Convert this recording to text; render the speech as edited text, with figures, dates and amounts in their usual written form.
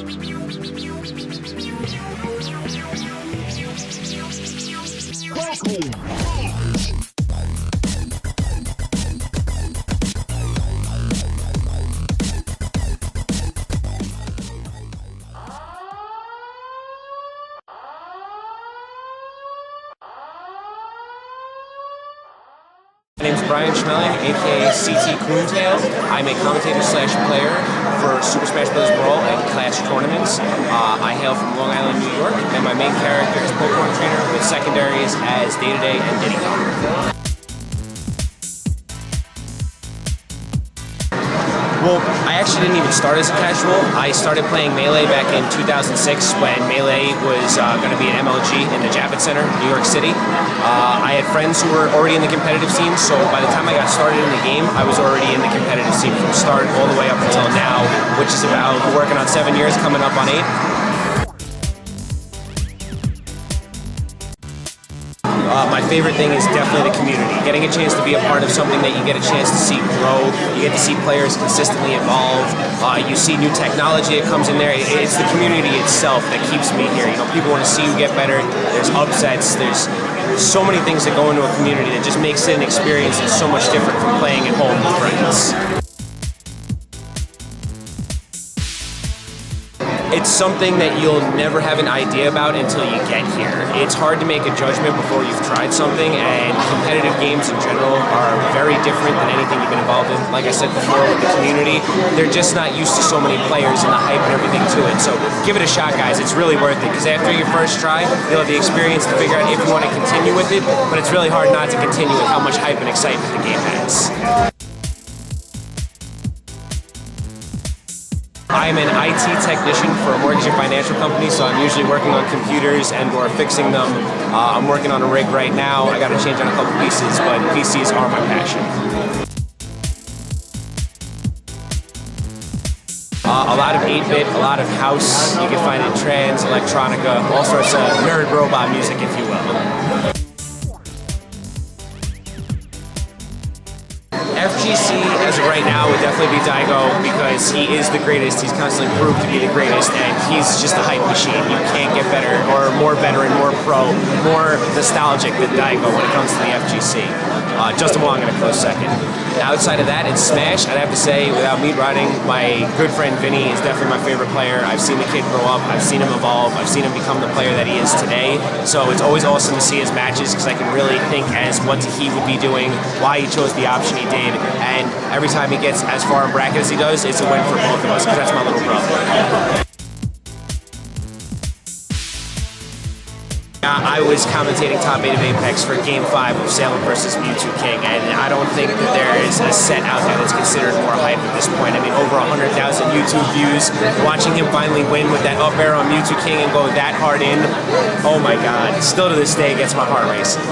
My name's Brian Schmeling, aka CoonTail. I'm a commentator slash player for Super Smash Bros. Brawl and Clash tournaments. I hail from Long Island, New York, and my main character is Pokémon Trainer with secondaries as Day-to-Day and Diddy Kong. Well, I actually didn't even start as a casual. I started playing Melee back in 2006 when Melee was going to be an MLG in the Javits Center, New York City. I had friends who were already in the competitive scene, so by the time I got started in the game, I was already in the competitive scene from start all the way up until now, which is about working on 7 years, coming up on 8. My favorite thing is definitely the community. Getting a chance to be a part of something that you get a chance to see grow. You get to see players consistently evolve. You see new technology that comes in there. It's the community itself that keeps me here. You know, people want to see you get better. There's upsets. There's so many things that go into a community that just makes it an experience that's so much different from playing at home with friends. It's something that you'll never have an idea about until you get here. It's hard to make a judgment before you've tried something, and competitive games in general are very different than anything you've been involved in. Like I said before, with the community, they're just not used to so many players and the hype and everything to it. So give it a shot, guys. It's really worth it, because after your first try, you'll have the experience to figure out if you want to continue with it, but it's really hard not to continue with how much hype and excitement the game has. I'm an IT technician for a mortgage and financial company, so I'm usually working on computers and or fixing them. I'm working on a rig right now. I got to change on a couple pieces, but PCs are my passion. A lot of 8-bit, a lot of house. You can find it trance, electronica, all sorts of nerd robot music, if you will. FGC, as of right now, would definitely be Daigo, because he is the greatest. He's constantly proved to be the greatest, and he's just a hype machine. You can't get better, or more veteran, more pro, more nostalgic than Daigo when it comes to the FGC. Justin Wong in a close second. Outside of that, in Smash, I'd have to say, without meat riding, my good friend Vinny is definitely my favorite player. I've seen the kid grow up, I've seen him evolve, I've seen him become the player that he is today. So it's always awesome to see his matches, because I can really think as what he would be doing, why he chose the option he did, and every time he gets as far in bracket as he does, it's a win for both of us, because that's my little brother. I was commentating top 8 of Apex for Game 5 of Salem versus Mewtwo King, and I don't think that there is a set out there that's considered more hype at this point. I mean, over 100,000 YouTube views. Watching him finally win with that up air on Mewtwo King and go that hard in, oh my god. Still to this day gets my heart racing.